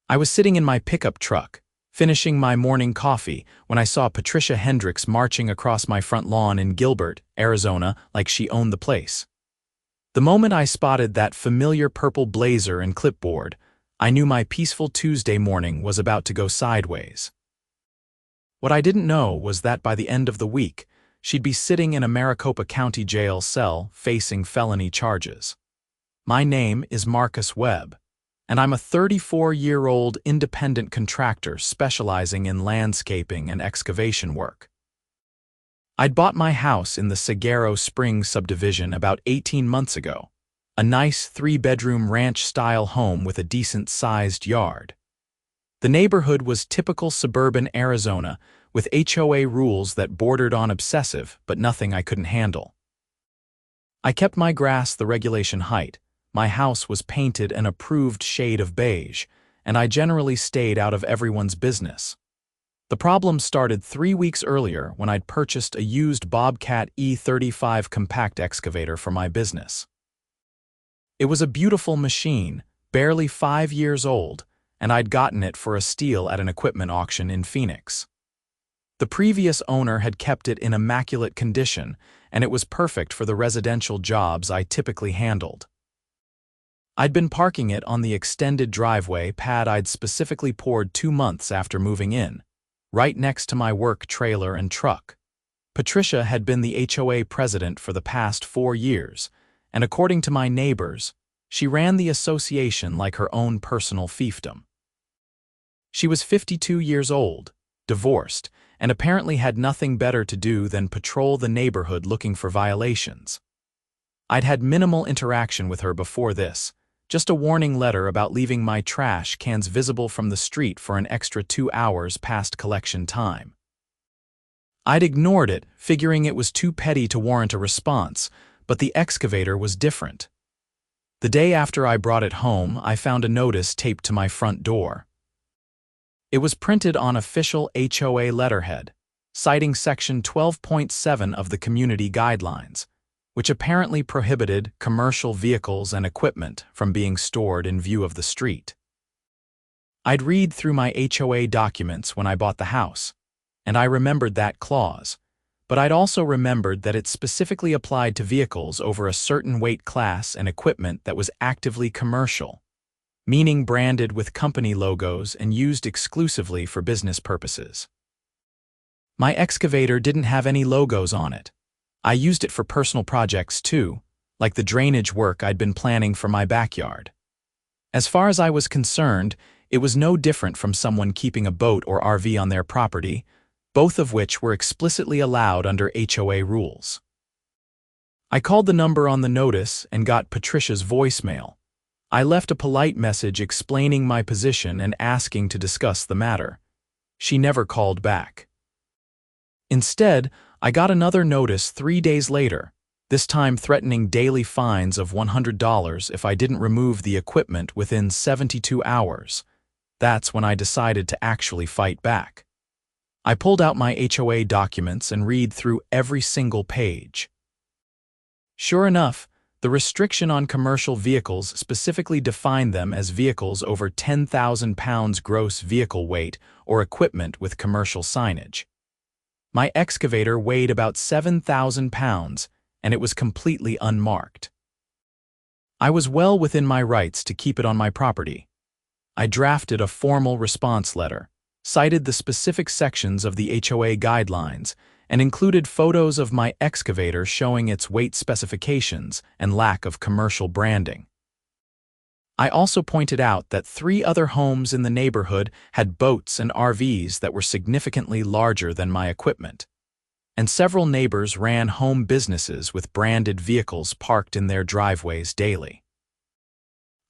I was sitting in my pickup truck, finishing my morning coffee, when I saw Patricia Hendricks marching across my front lawn in Gilbert, Arizona, like she owned the place. The moment I spotted that familiar purple blazer and clipboard, I knew my peaceful Tuesday morning was about to go sideways. What I didn't know was that by the end of the week, she'd be sitting in a Maricopa County jail cell facing felony charges. My name is Marcus Webb, and I'm a 34-year-old independent contractor specializing in landscaping and excavation work. I'd bought my house in the Saguaro Springs subdivision about 18 months ago, a nice 3-bedroom ranch-style home with a decent-sized yard. The neighborhood was typical suburban Arizona, with HOA rules that bordered on obsessive, but nothing I couldn't handle. I kept my grass the regulation height, my house was painted an approved shade of beige, and I generally stayed out of everyone's business. The problem started 3 weeks earlier when I'd purchased a used Bobcat E35 compact excavator for my business. It was a beautiful machine, barely 5 years old, and I'd gotten it for a steal at an equipment auction in Phoenix. The previous owner had kept it in immaculate condition, and it was perfect for the residential jobs I typically handled. I'd been parking it on the extended driveway pad I'd specifically poured 2 months after moving in, right next to my work trailer and truck. Patricia had been the HOA president for the past 4 years, and according to my neighbors, she ran the association like her own personal fiefdom. She was 52 years old, divorced, and apparently had nothing better to do than patrol the neighborhood looking for violations. I'd had minimal interaction with her before this, just a warning letter about leaving my trash cans visible from the street for an extra 2 hours past collection time. I'd ignored it, figuring it was too petty to warrant a response, but the excavator was different. The day after I brought it home, I found a notice taped to my front door. It was printed on official HOA letterhead, citing Section 12.7 of the Community Guidelines, which apparently prohibited commercial vehicles and equipment from being stored in view of the street. I'd read through my HOA documents when I bought the house, and I remembered that clause, but I'd also remembered that it specifically applied to vehicles over a certain weight class and equipment that was actively commercial, meaning branded with company logos and used exclusively for business purposes. My excavator didn't have any logos on it. I used it for personal projects too, like the drainage work I'd been planning for my backyard. As far as I was concerned, it was no different from someone keeping a boat or RV on their property, both of which were explicitly allowed under HOA rules. I called the number on the notice and got Patricia's voicemail. I left a polite message explaining my position and asking to discuss the matter. She never called back. Instead, I got another notice 3 days later, this time threatening daily fines of $100 if I didn't remove the equipment within 72 hours. That's when I decided to actually fight back. I pulled out my HOA documents and read through every single page. Sure enough, the restriction on commercial vehicles specifically defined them as vehicles over 10,000 pounds gross vehicle weight or equipment with commercial signage. My excavator weighed about 7,000 pounds, and it was completely unmarked. I was well within my rights to keep it on my property. I drafted a formal response letter, cited the specific sections of the HOA guidelines, and included photos of my excavator showing its weight specifications and lack of commercial branding. I also pointed out that 3 other homes in the neighborhood had boats and RVs that were significantly larger than my equipment, and several neighbors ran home businesses with branded vehicles parked in their driveways daily.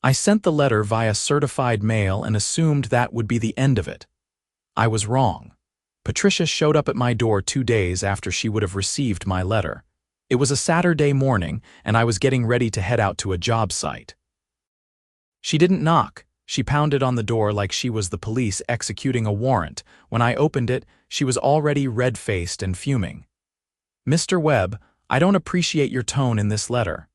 I sent the letter via certified mail and assumed that would be the end of it. I was wrong. Patricia showed up at my door 2 days after she would have received my letter. It was a Saturday morning, and I was getting ready to head out to a job site. She didn't knock. She pounded on the door like she was the police executing a warrant. When I opened it, she was already red-faced and fuming. "Mr. Webb, I don't appreciate your tone in this letter."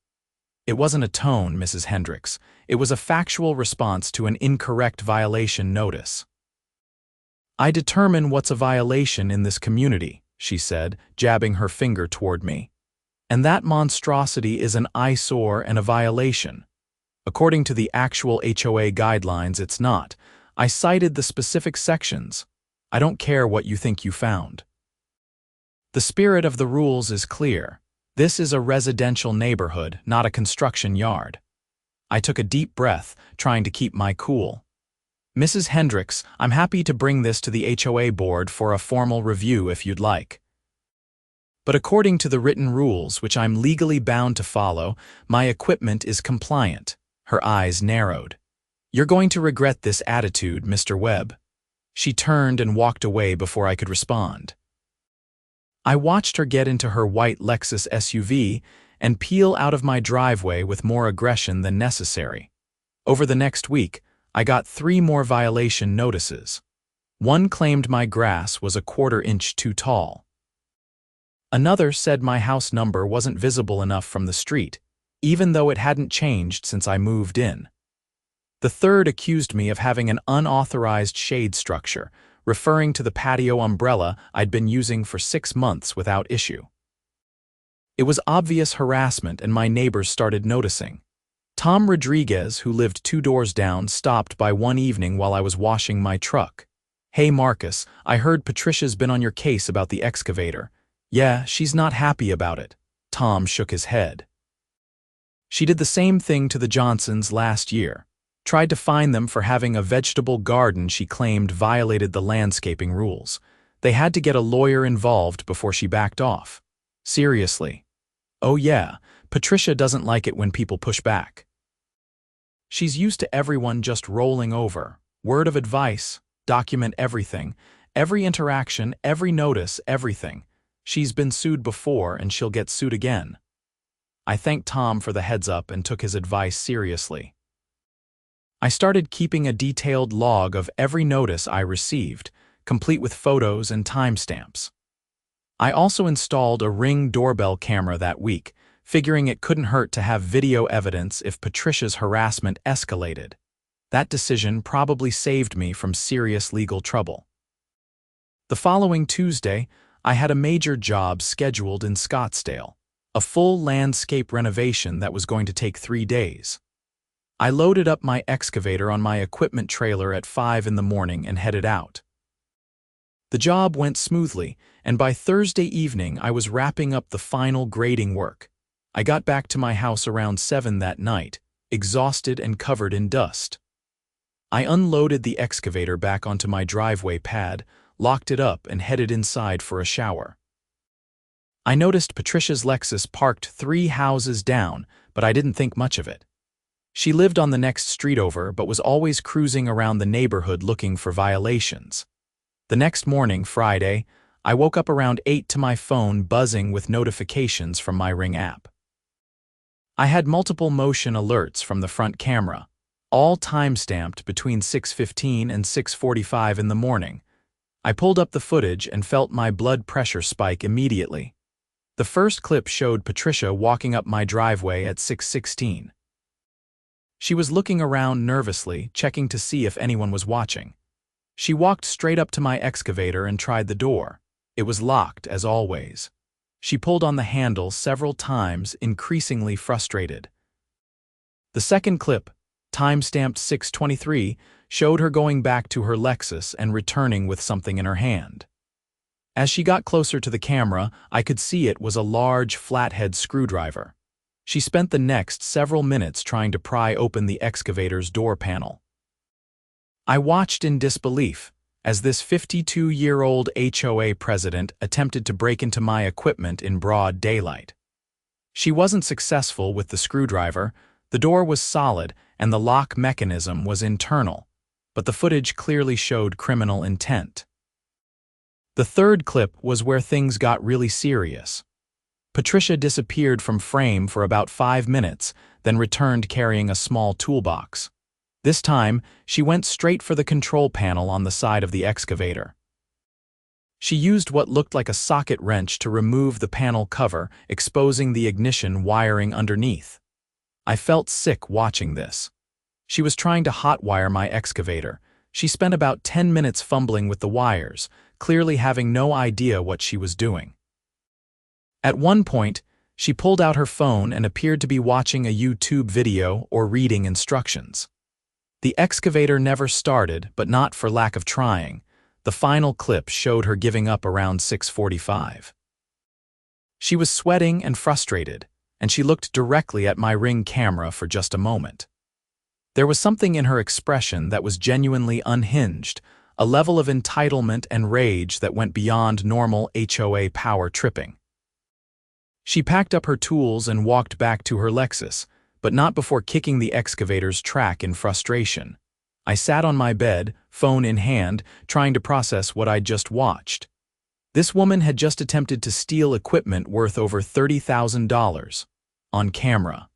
"It wasn't a tone, Mrs. Hendricks. It was a factual response to an incorrect violation notice. "I determine what's a violation in this community," she said, jabbing her finger toward me. "And that monstrosity is an eyesore and a violation. According to the actual HOA guidelines, it's not. I cited the specific sections. I don't care what you think you found. The spirit of the rules is clear. This is a residential neighborhood, not a construction yard." I took a deep breath, trying to keep my cool. "Mrs. Hendricks, I'm happy to bring this to the HOA board for a formal review if you'd like. But according to the written rules, which I'm legally bound to follow, my equipment is compliant." Her eyes narrowed. "You're going to regret this attitude, Mr. Webb." She turned and walked away before I could respond. I watched her get into her white Lexus SUV and peel out of my driveway with more aggression than necessary. Over the next week, I got 3 more violation notices. One claimed my grass was a 1/4 inch too tall. Another said my house number wasn't visible enough from the street, even though it hadn't changed since I moved in. The third accused me of having an unauthorized shade structure, referring to the patio umbrella I'd been using for 6 months without issue. It was obvious harassment, and my neighbors started noticing. Tom Rodriguez, who lived 2 doors down, stopped by one evening while I was washing my truck. "Hey Marcus, I heard Patricia's been on your case about the excavator." "Yeah, she's not happy about it." Tom shook his head. "She did the same thing to the Johnsons last year. Tried to fine them for having a vegetable garden she claimed violated the landscaping rules. They had to get a lawyer involved before she backed off." "Seriously?" "Oh yeah, Patricia doesn't like it when people push back. She's used to everyone just rolling over. Word of advice, document everything, every interaction, every notice, everything. She's been sued before and she'll get sued again." I thanked Tom for the heads up and took his advice seriously. I started keeping a detailed log of every notice I received, complete with photos and timestamps. I also installed a Ring doorbell camera that week, figuring it couldn't hurt to have video evidence if Patricia's harassment escalated. That decision probably saved me from serious legal trouble. The following Tuesday, I had a major job scheduled in Scottsdale, a full landscape renovation that was going to take 3 days. I loaded up my excavator on my equipment trailer at 5 in the morning and headed out. The job went smoothly, and by Thursday evening I was wrapping up the final grading work. I got back to my house around 7 that night, exhausted and covered in dust. I unloaded the excavator back onto my driveway pad, locked it up, and headed inside for a shower. I noticed Patricia's Lexus parked 3 houses down, but I didn't think much of it. She lived on the next street over but was always cruising around the neighborhood looking for violations. The next morning, Friday, I woke up around 8 to my phone buzzing with notifications from my Ring app. I had multiple motion alerts from the front camera, all time-stamped between 6:15 and 6:45 in the morning. I pulled up the footage and felt my blood pressure spike immediately. The first clip showed Patricia walking up my driveway at 6:16. She was looking around nervously, checking to see if anyone was watching. She walked straight up to my excavator and tried the door. It was locked, as always. She pulled on the handle several times, increasingly frustrated. The second clip, time-stamped 6:23, showed her going back to her Lexus and returning with something in her hand. As she got closer to the camera, I could see it was a large, flathead screwdriver. She spent the next several minutes trying to pry open the excavator's door panel. I watched in disbelief as this 52-year-old HOA president attempted to break into my equipment in broad daylight. She wasn't successful with the screwdriver. The door was solid and the lock mechanism was internal, but the footage clearly showed criminal intent. The third clip was where things got really serious. Patricia disappeared from frame for about 5 minutes, then returned carrying a small toolbox. This time, she went straight for the control panel on the side of the excavator. She used what looked like a socket wrench to remove the panel cover, exposing the ignition wiring underneath. I felt sick watching this. She was trying to hotwire my excavator. She spent about 10 minutes fumbling with the wires, clearly having no idea what she was doing. At one point, she pulled out her phone and appeared to be watching a YouTube video or reading instructions. The excavator never started, but not for lack of trying. The final clip showed her giving up around 6:45. She was sweating and frustrated, and she looked directly at my Ring camera for just a moment. There was something in her expression that was genuinely unhinged, a level of entitlement and rage that went beyond normal HOA power tripping. She packed up her tools and walked back to her Lexus, but not before kicking the excavator's track in frustration. I sat on my bed, phone in hand, trying to process what I'd just watched. This woman had just attempted to steal equipment worth over $30,000 on camera.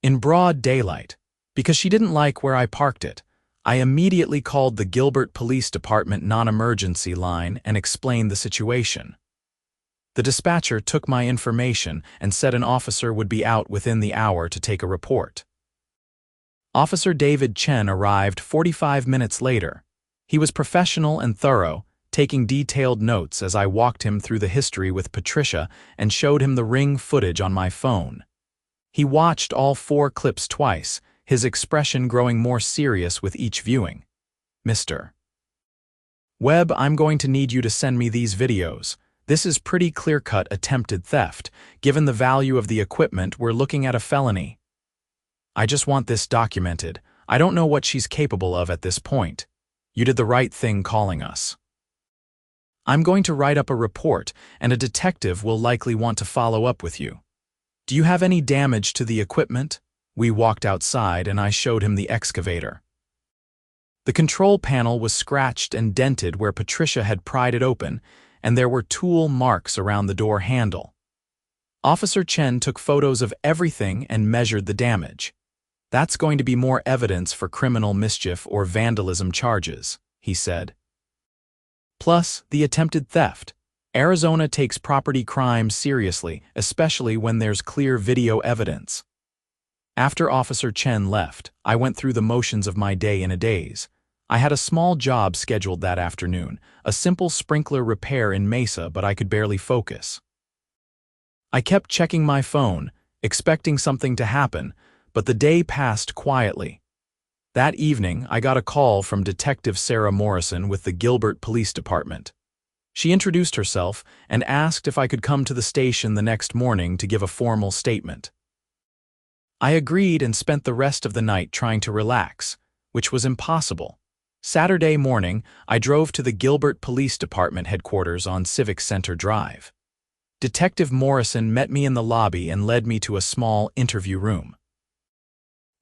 In broad daylight, because she didn't like where I parked it, I immediately called the Gilbert Police Department non-emergency line and explained the situation. The dispatcher took my information and said an officer would be out within the hour to take a report. Officer David Chen arrived 45 minutes later. He was professional and thorough, taking detailed notes as I walked him through the history with Patricia and showed him the Ring footage on my phone. He watched all 4 clips twice, his expression growing more serious with each viewing. "Mr. Webb, I'm going to need you to send me these videos. This is pretty clear-cut attempted theft. Given the value of the equipment, we're looking at a felony. I just want this documented. I don't know what she's capable of at this point. You did the right thing calling us. I'm going to write up a report, and a detective will likely want to follow up with you. Do you have any damage to the equipment?" We walked outside, and I showed him the excavator. The control panel was scratched and dented where Patricia had pried it open, and there were tool marks around the door handle. Officer Chen took photos of everything and measured the damage. "That's going to be more evidence for criminal mischief or vandalism charges," he said. "Plus, the attempted theft. Arizona takes property crimes seriously, especially when there's clear video evidence." After Officer Chen left, I went through the motions of my day in a daze. I had a small job scheduled that afternoon, a simple sprinkler repair in Mesa, but I could barely focus. I kept checking my phone, expecting something to happen, but the day passed quietly. That evening, I got a call from Detective Sarah Morrison with the Gilbert Police Department. She introduced herself and asked if I could come to the station the next morning to give a formal statement. I agreed and spent the rest of the night trying to relax, which was impossible. Saturday morning, I drove to the Gilbert Police Department headquarters on Civic Center Drive. Detective Morrison met me in the lobby and led me to a small interview room.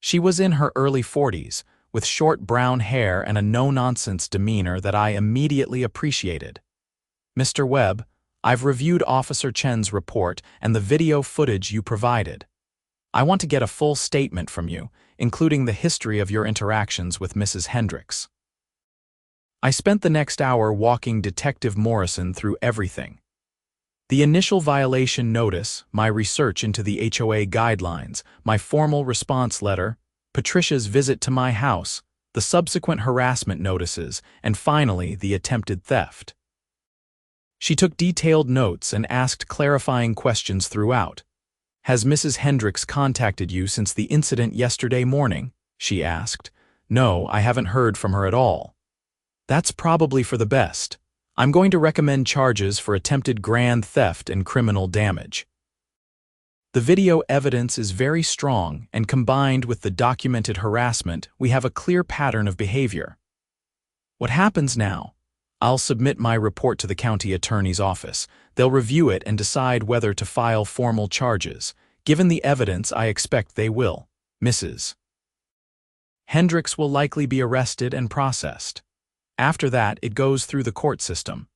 She was in her early 40s, with short brown hair and a no-nonsense demeanor that I immediately appreciated. "Mr. Webb, I've reviewed Officer Chen's report and the video footage you provided. I want to get a full statement from you, including the history of your interactions with Mrs. Hendricks." I spent the next hour walking Detective Morrison through everything. The initial violation notice, my research into the HOA guidelines, my formal response letter, Patricia's visit to my house, the subsequent harassment notices, and finally the attempted theft. She took detailed notes and asked clarifying questions throughout. "Has Mrs. Hendricks contacted you since the incident yesterday morning?" she asked. "No, I haven't heard from her at all." "That's probably for the best. I'm going to recommend charges for attempted grand theft and criminal damage. The video evidence is very strong, and combined with the documented harassment, we have a clear pattern of behavior. What happens now? I'll submit my report to the county attorney's office. They'll review it and decide whether to file formal charges. Given the evidence, I expect they will. Mrs. Hendricks will likely be arrested and processed. After that, it goes through the court system.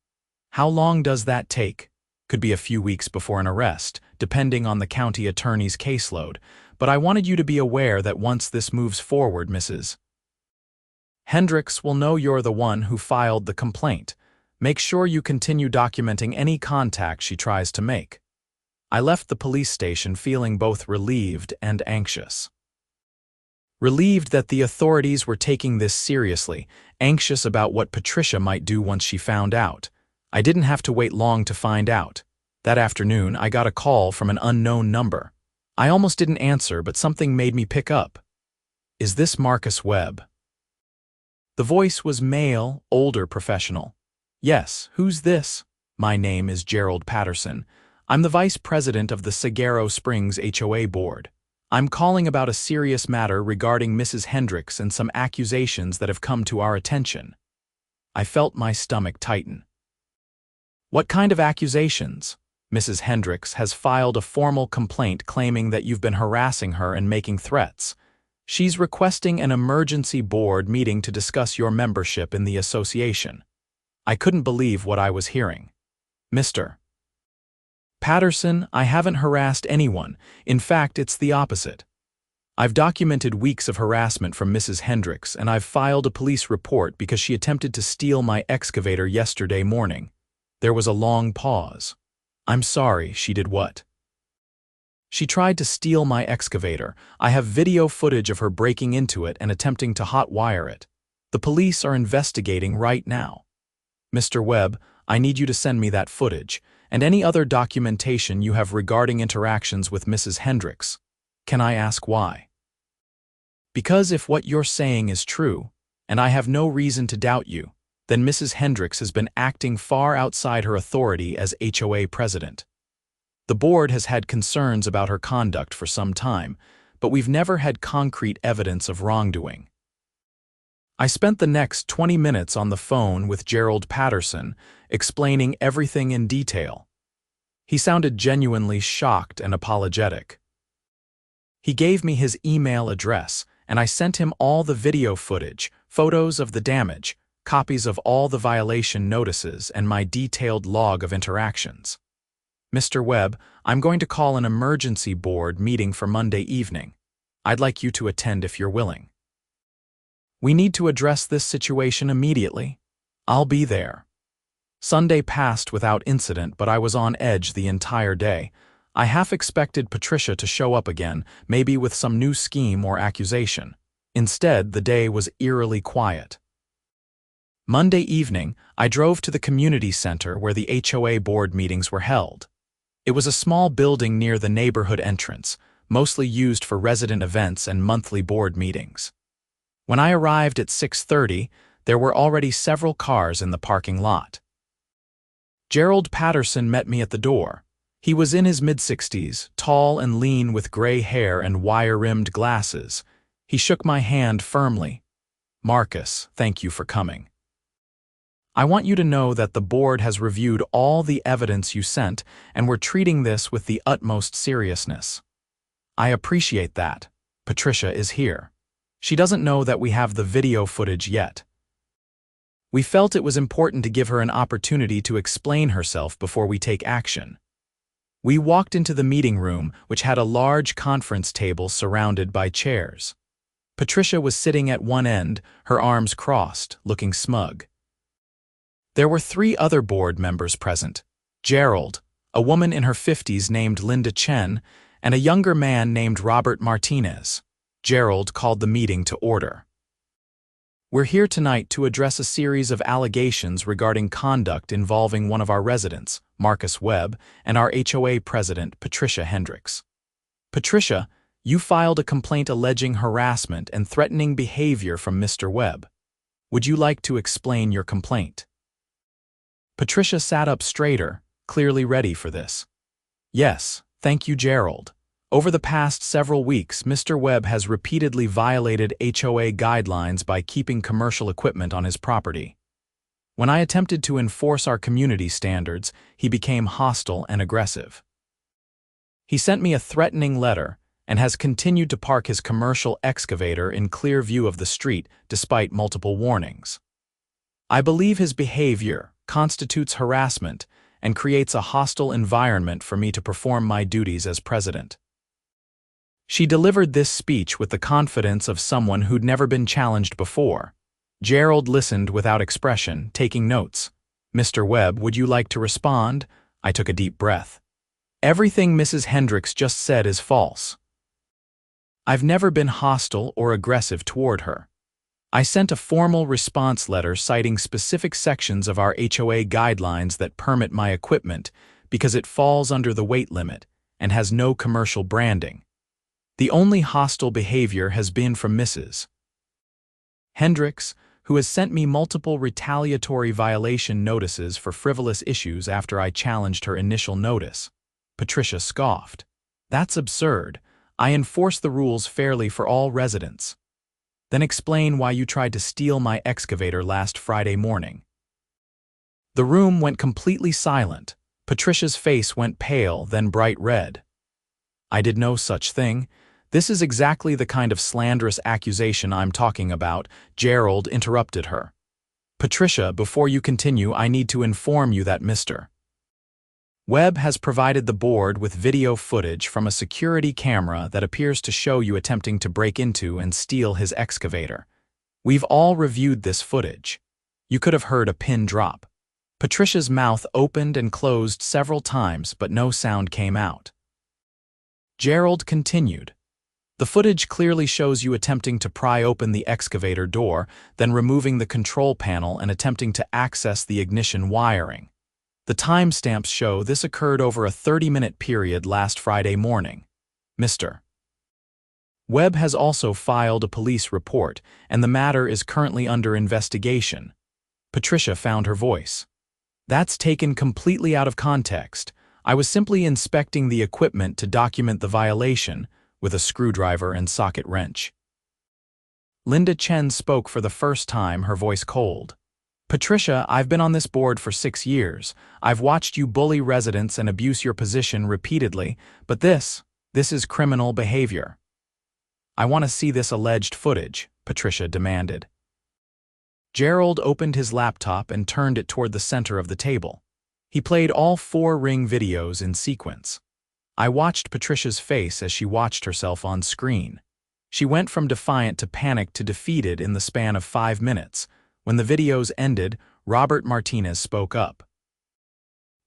How long does that take? Could be a few weeks before an arrest, depending on the county attorney's caseload, but I wanted you to be aware that once this moves forward, Mrs. Hendricks will know you're the one who filed the complaint. Make sure you continue documenting any contact she tries to make." I left the police station feeling both relieved and anxious. relieved that the authorities were taking this seriously, anxious about what Patricia might do once she found out. I didn't have to wait long to find out. That afternoon, I got a call from an unknown number. I almost didn't answer, but something made me pick up. "Is this Marcus Webb?" The voice was male, older professional. "Yes, who's this?" "My name is Gerald Patterson. I'm the vice president of the Saguaro Springs HOA board. I'm calling about a serious matter regarding Mrs. Hendricks and some accusations that have come to our attention." I felt my stomach tighten. "What kind of accusations?" "Mrs. Hendricks has filed a formal complaint claiming that you've been harassing her and making threats. She's requesting an emergency board meeting to discuss your membership in the association." I couldn't believe what I was hearing. "Mr. Patterson, I haven't harassed anyone. In fact, it's the opposite. I've documented weeks of harassment from Mrs. Hendricks, and I've filed a police report because she attempted to steal my excavator yesterday morning." There was a long pause. "I'm sorry, she did what?" "She tried to steal my excavator. I have video footage of her breaking into it and attempting to hot-wire it. The police are investigating right now." "Mr. Webb, I need you to send me that footage, and any other documentation you have regarding interactions with Mrs. Hendricks." "Can I ask why?" "Because if what you're saying is true, and I have no reason to doubt you, then Mrs. Hendricks has been acting far outside her authority as HOA president. The board has had concerns about her conduct for some time, but we've never had concrete evidence of wrongdoing." I spent the next 20 minutes on the phone with Gerald Patterson, explaining everything in detail. He sounded genuinely shocked and apologetic. He gave me his email address, and I sent him all the video footage, photos of the damage, copies of all the violation notices, and my detailed log of interactions. "Mr. Webb, I'm going to call an emergency board meeting for Monday evening. I'd like you to attend if you're willing. We need to address this situation immediately. I'll be there." Sunday passed without incident, but I was on edge the entire day. I half expected Patricia to show up again, maybe with some new scheme or accusation. Instead, the day was eerily quiet. Monday evening, I drove to the community center where the HOA board meetings were held. It was a small building near the neighborhood entrance, mostly used for resident events and monthly board meetings. When I arrived at 6:30, there were already several cars in the parking lot. Gerald Patterson met me at the door. He was in his mid-60s, tall and lean with gray hair and wire-rimmed glasses. He shook my hand firmly. "Marcus, thank you for coming. I want you to know that the board has reviewed all the evidence you sent, and we're treating this with the utmost seriousness." "I appreciate that. Patricia is here. She doesn't know that we have the video footage yet." We felt it was important to give her an opportunity to explain herself before we take action. We walked into the meeting room, which had a large conference table surrounded by chairs. Patricia was sitting at one end, her arms crossed, looking smug. There were 3 other board members present: Gerald, a woman in her 50s named Linda Chen, and a younger man named Robert Martinez. Gerald called the meeting to order. "We're here tonight to address a series of allegations regarding conduct involving one of our residents, Marcus Webb, and our HOA president, Patricia Hendricks. Patricia, you filed a complaint alleging harassment and threatening behavior from Mr. Webb. Would you like to explain your complaint?" Patricia sat up straighter, clearly ready for this. "Yes, thank you, Gerald. Over the past several weeks, Mr. Webb has repeatedly violated HOA guidelines by keeping commercial equipment on his property. When I attempted to enforce our community standards, he became hostile and aggressive. He sent me a threatening letter and has continued to park his commercial excavator in clear view of the street despite multiple warnings. I believe his behavior constitutes harassment and creates a hostile environment for me to perform my duties as president." She delivered this speech with the confidence of someone who'd never been challenged before. Gerald listened without expression, taking notes. "Mr. Webb, would you like to respond?" I took a deep breath. "Everything Mrs. Hendricks just said is false." I've never been hostile or aggressive toward her. I sent a formal response letter citing specific sections of our HOA guidelines that permit my equipment because it falls under the weight limit and has no commercial branding. The only hostile behavior has been from Mrs. Hendricks, who has sent me multiple retaliatory violation notices for frivolous issues after I challenged her initial notice. Patricia scoffed. That's absurd. I enforce the rules fairly for all residents. Then explain why you tried to steal my excavator last Friday morning. The room went completely silent. Patricia's face went pale, then bright red. I did no such thing. This is exactly the kind of slanderous accusation I'm talking about, Gerald interrupted her. Patricia, before you continue, I need to inform you that Mr. Webb has provided the board with video footage from a security camera that appears to show you attempting to break into and steal his excavator. We've all reviewed this footage. You could have heard a pin drop. Patricia's mouth opened and closed several times, but no sound came out. Gerald continued. The footage clearly shows you attempting to pry open the excavator door, then removing the control panel and attempting to access the ignition wiring. The timestamps show this occurred over a 30-minute period last Friday morning. Mr. Webb has also filed a police report, and the matter is currently under investigation. Patricia found her voice. That's taken completely out of context. I was simply inspecting the equipment to document the violation, with a screwdriver and socket wrench. Linda Chen spoke for the first time, her voice cold. Patricia, I've been on this board for 6 years. I've watched you bully residents and abuse your position repeatedly, but this is criminal behavior. I want to see this alleged footage, Patricia demanded. Gerald opened his laptop and turned it toward the center of the table. He played all 4 Ring videos in sequence. I watched Patricia's face as she watched herself on screen. She went from defiant to panicked to defeated in the span of 5 minutes. When the videos ended, Robert Martinez spoke up.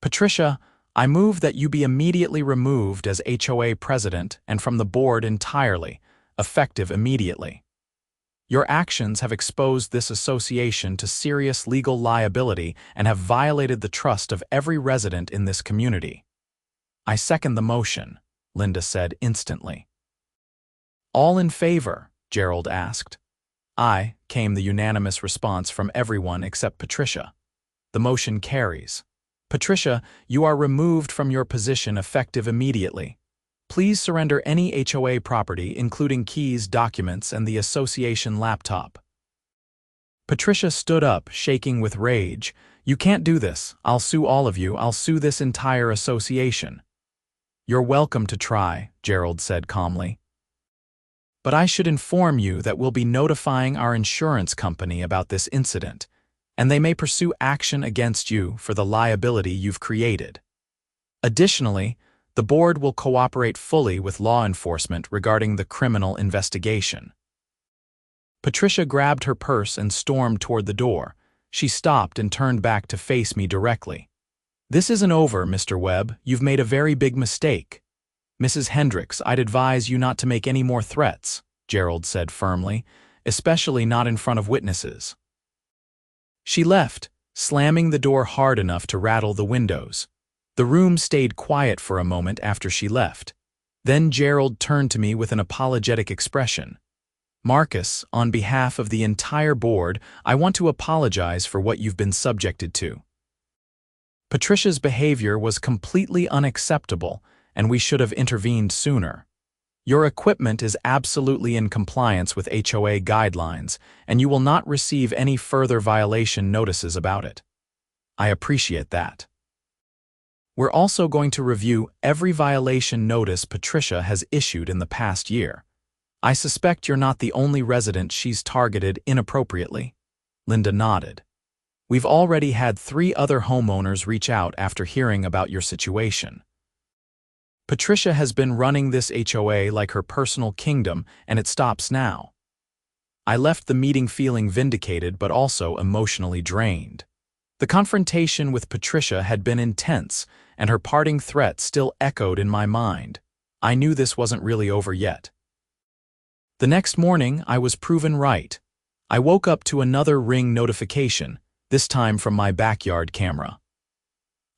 Patricia, I move that you be immediately removed as HOA president and from the board entirely, effective immediately. Your actions have exposed this association to serious legal liability and have violated the trust of every resident in this community. I second the motion, Linda said instantly. All in favor? Gerald asked. Aye, came the unanimous response from everyone except Patricia. The motion carries. Patricia, you are removed from your position effective immediately. Please surrender any HOA property, including keys, documents, and the association laptop. Patricia stood up, shaking with rage. You can't do this. I'll sue all of you. I'll sue this entire association. You're welcome to try, Gerald said calmly. But I should inform you that we'll be notifying our insurance company about this incident, and they may pursue action against you for the liability you've created. Additionally, the board will cooperate fully with law enforcement regarding the criminal investigation. Patricia grabbed her purse and stormed toward the door. She stopped and turned back to face me directly. This isn't over, Mr. Webb. You've made a very big mistake. Mrs. Hendricks, I'd advise you not to make any more threats, Gerald said firmly, especially not in front of witnesses. She left, slamming the door hard enough to rattle the windows. The room stayed quiet for a moment after she left. Then Gerald turned to me with an apologetic expression. Marcus, on behalf of the entire board, I want to apologize for what you've been subjected to. Patricia's behavior was completely unacceptable, and we should have intervened sooner. Your equipment is absolutely in compliance with HOA guidelines, and you will not receive any further violation notices about it. I appreciate that. We're also going to review every violation notice Patricia has issued in the past year. I suspect you're not the only resident she's targeted inappropriately. Linda nodded. We've already had 3 other homeowners reach out after hearing about your situation. Patricia has been running this HOA like her personal kingdom, and it stops now. I left the meeting feeling vindicated but also emotionally drained. The confrontation with Patricia had been intense, and her parting threat still echoed in my mind. I knew this wasn't really over yet. The next morning, I was proven right. I woke up to another Ring notification, this time from my backyard camera.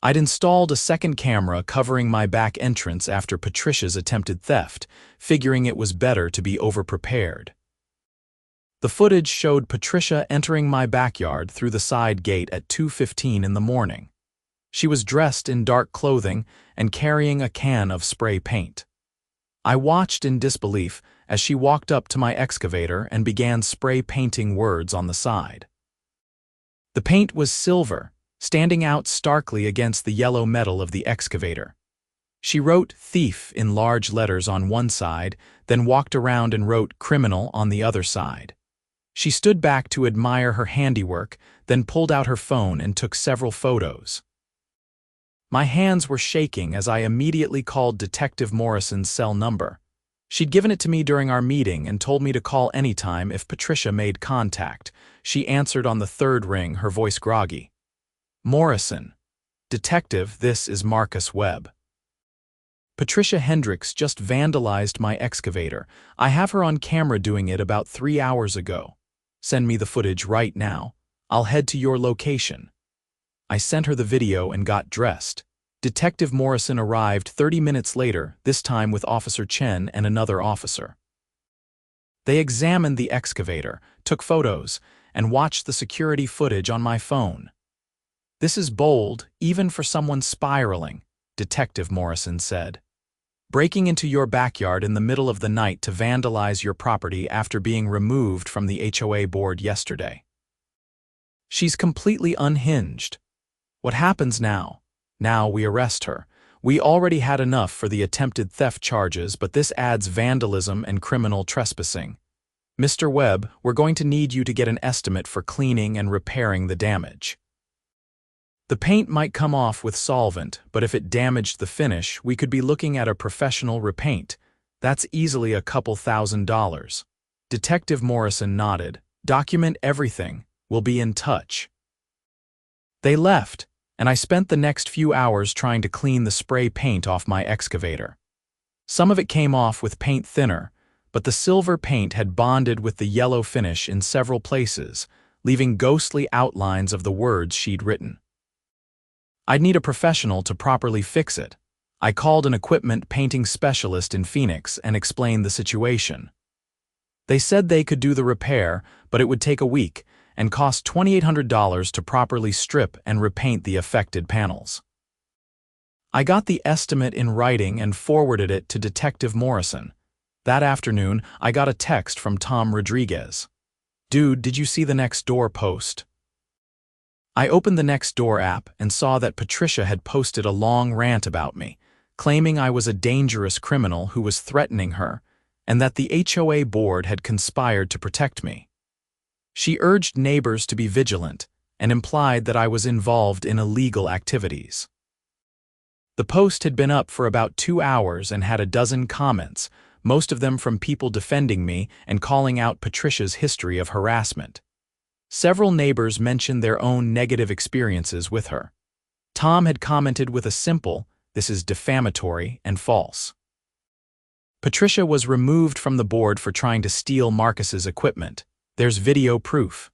I'd installed a second camera covering my back entrance after Patricia's attempted theft, figuring it was better to be overprepared. The footage showed Patricia entering my backyard through the side gate at 2:15 in the morning. She was dressed in dark clothing and carrying a can of spray paint. I watched in disbelief as she walked up to my excavator and began spray painting words on the side. The paint was silver, standing out starkly against the yellow metal of the excavator. She wrote "thief" in large letters on one side, then walked around and wrote "criminal" on the other side. She stood back to admire her handiwork, then pulled out her phone and took several photos. My hands were shaking as I immediately called Detective Morrison's cell number. She'd given it to me during our meeting and told me to call anytime if Patricia made contact. She answered on the third ring, her voice groggy. "Morrison. Detective, this is Marcus Webb. Patricia Hendricks just vandalized my excavator. I have her on camera doing it about 3 hours ago. Send me the footage right now. I'll head to your location." I sent her the video and got dressed. Detective Morrison arrived 30 minutes later, this time with Officer Chen and another officer. They examined the excavator, took photos, and watched the security footage on my phone. "This is bold, even for someone spiraling," Detective Morrison said. "Breaking into your backyard in the middle of the night to vandalize your property after being removed from the HOA board yesterday. She's completely unhinged. What happens now? Now we arrest her. We already had enough for the attempted theft charges, but this adds vandalism and criminal trespassing. Mr. Webb, we're going to need you to get an estimate for cleaning and repairing the damage. The paint might come off with solvent, but if it damaged the finish, we could be looking at a professional repaint. That's easily a couple $1,000s. Detective Morrison nodded. "Document everything. We'll be in touch." They left, and I spent the next few hours trying to clean the spray paint off my excavator. Some of it came off with paint thinner, but the silver paint had bonded with the yellow finish in several places, leaving ghostly outlines of the words she'd written. I'd need a professional to properly fix it. I called an equipment painting specialist in Phoenix and explained the situation. They said they could do the repair, but it would take a week and cost $2,800 to properly strip and repaint the affected panels. I got the estimate in writing and forwarded it to Detective Morrison. That afternoon, I got a text from Tom Rodriguez. "Dude, did you see the Nextdoor post?" I opened the Nextdoor app and saw that Patricia had posted a long rant about me, claiming I was a dangerous criminal who was threatening her, and that the HOA board had conspired to protect me. She urged neighbors to be vigilant and implied that I was involved in illegal activities. The post had been up for about 2 hours and had a dozen comments, most of them from people defending me and calling out Patricia's history of harassment. Several neighbors mentioned their own negative experiences with her. Tom had commented with a simple, "This is defamatory and false." Patricia was removed from the board for trying to steal Marcus's equipment. There's video proof.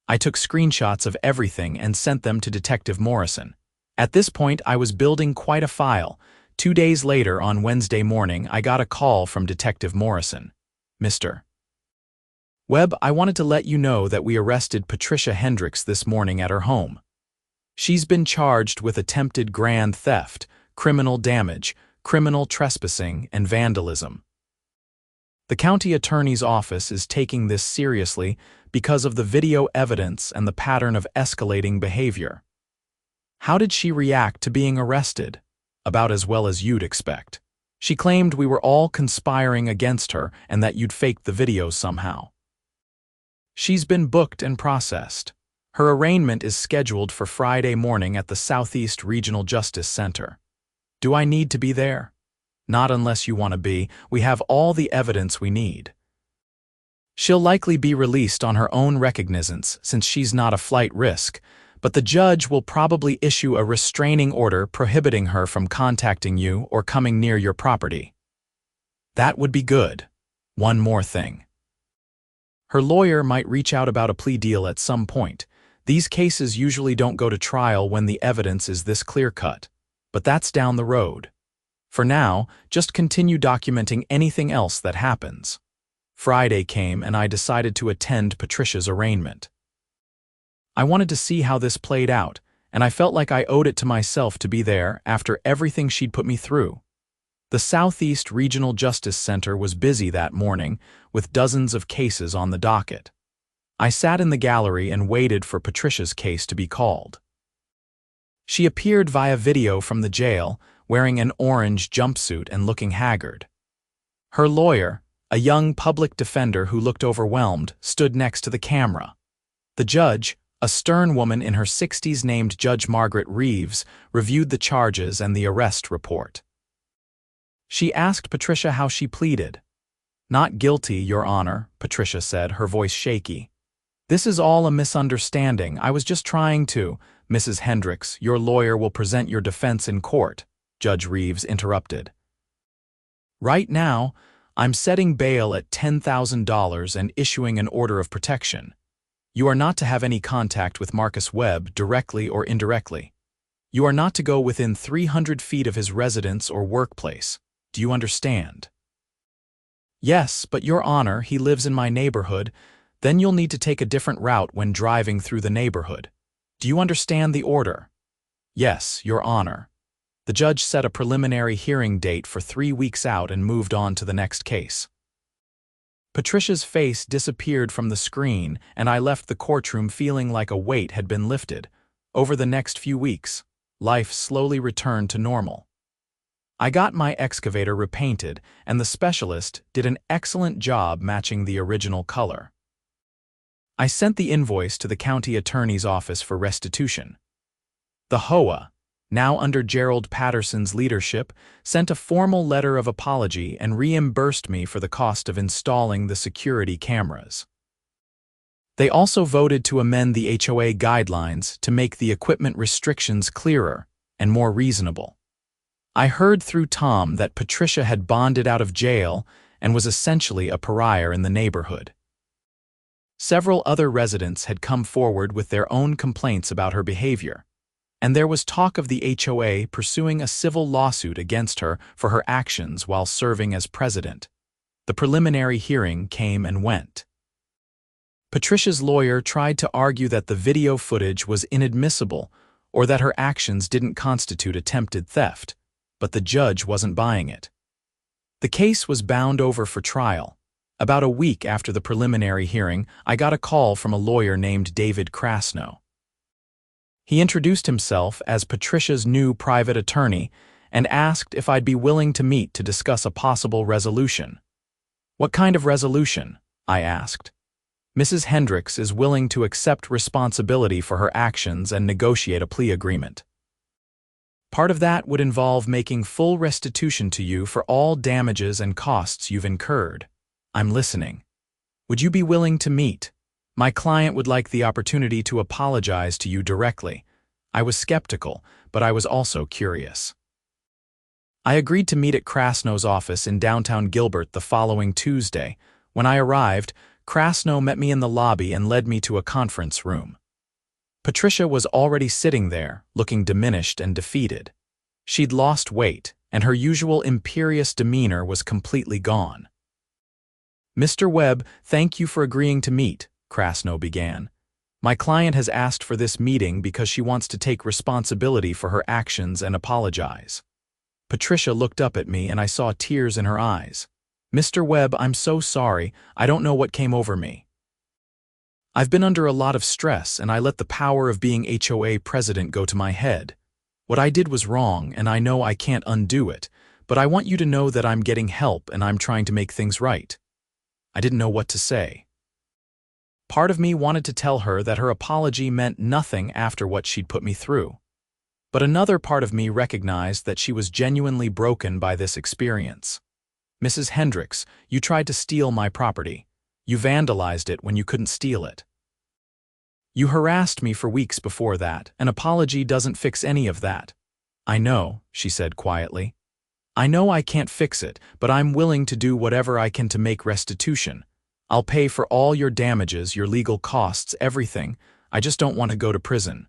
I took screenshots of everything and sent them to Detective Morrison. At this point, I was building quite a file. 2 days later, on Wednesday morning, I got a call from Detective Morrison. "Mr. Webb, I wanted to let you know that we arrested Patricia Hendricks this morning at her home. She's been charged with attempted grand theft, criminal damage, criminal trespassing, and vandalism. The county attorney's office is taking this seriously because of the video evidence and the pattern of escalating behavior." How did she react to being arrested? About as well as you'd expect. She claimed we were all conspiring against her and that you'd faked the videos somehow. She's been booked and processed. Her arraignment is scheduled for Friday morning at the Southeast Regional Justice Center. Do I need to be there? Not unless you want to be. We have all the evidence we need. She'll likely be released on her own recognizance since she's not a flight risk, but the judge will probably issue a restraining order prohibiting her from contacting you or coming near your property. That would be good. One more thing. Her lawyer might reach out about a plea deal at some point. These cases usually don't go to trial when the evidence is this clear-cut, but that's down the road. For now, just continue documenting anything else that happens. Friday came and I decided to attend Patricia's arraignment. I wanted to see how this played out, and I felt like I owed it to myself to be there after everything she'd put me through. The Southeast Regional Justice Center was busy that morning, with dozens of cases on the docket. I sat in the gallery and waited for Patricia's case to be called. She appeared via video from the jail, wearing an orange jumpsuit and looking haggard. Her lawyer, a young public defender who looked overwhelmed, stood next to the camera. The judge, a stern woman in her 60s named Judge Margaret Reeves, reviewed the charges and the arrest report. She asked Patricia how she pleaded. "Not guilty, Your Honor," Patricia said, her voice shaky. "This is all a misunderstanding. I was just trying to—" "Mrs. Hendricks, your lawyer will present your defense in court," Judge Reeves interrupted. "Right now, I'm setting bail at $10,000 and issuing an order of protection. You are not to have any contact with Marcus Webb, directly or indirectly. You are not to go within 300 feet of his residence or workplace. Do you understand?" "Yes, but Your Honor, he lives in my neighborhood. Then you'll need to take a different route when driving through the neighborhood. Do you understand the order?" "Yes, Your Honor." The judge set a preliminary hearing date for 3 weeks out and moved on to the next case. Patricia's face disappeared from the screen, and I left the courtroom feeling like a weight had been lifted. Over the next few weeks, life slowly returned to normal. I got my excavator repainted, and the specialist did an excellent job matching the original color. I sent the invoice to the county attorney's office for restitution. The HOA, now under Gerald Patterson's leadership, sent a formal letter of apology and reimbursed me for the cost of installing the security cameras. They also voted to amend the HOA guidelines to make the equipment restrictions clearer and more reasonable. I heard through Tom that Patricia had bonded out of jail and was essentially a pariah in the neighborhood. Several other residents had come forward with their own complaints about her behavior, and there was talk of the HOA pursuing a civil lawsuit against her for her actions while serving as president. The preliminary hearing came and went. Patricia's lawyer tried to argue that the video footage was inadmissible or that her actions didn't constitute attempted theft, but the judge wasn't buying it. The case was bound over for trial. About a week after the preliminary hearing, I got a call from a lawyer named David Krasno. He introduced himself as Patricia's new private attorney and asked if I'd be willing to meet to discuss a possible resolution. "What kind of resolution?" I asked. "Mrs. Hendricks is willing to accept responsibility for her actions and negotiate a plea agreement. Part of that would involve making full restitution to you for all damages and costs you've incurred. I'm listening. Would you be willing to meet? My client would like the opportunity to apologize to you directly." I was skeptical, but I was also curious. I agreed to meet at Krasno's office in downtown Gilbert the following Tuesday. When I arrived, Krasno met me in the lobby and led me to a conference room. Patricia was already sitting there, looking diminished and defeated. She'd lost weight, and her usual imperious demeanor was completely gone. "Mr. Webb, thank you for agreeing to meet," Krasno began. "My client has asked for this meeting because she wants to take responsibility for her actions and apologize." Patricia looked up at me and I saw tears in her eyes. "Mr. Webb, I'm so sorry. I don't know what came over me. I've been under a lot of stress and I let the power of being HOA president go to my head. What I did was wrong and I know I can't undo it, but I want you to know that I'm getting help and I'm trying to make things right." I didn't know what to say. Part of me wanted to tell her that her apology meant nothing after what she'd put me through. But another part of me recognized that she was genuinely broken by this experience. "Mrs. Hendricks, you tried to steal my property. You vandalized it when you couldn't steal it. You harassed me for weeks before that. An apology doesn't fix any of that." "I know," she said quietly. I know I can't fix it, but I'm willing to do whatever I can to make restitution. I'll pay for all your damages, your legal costs, everything. I just don't want to go to prison."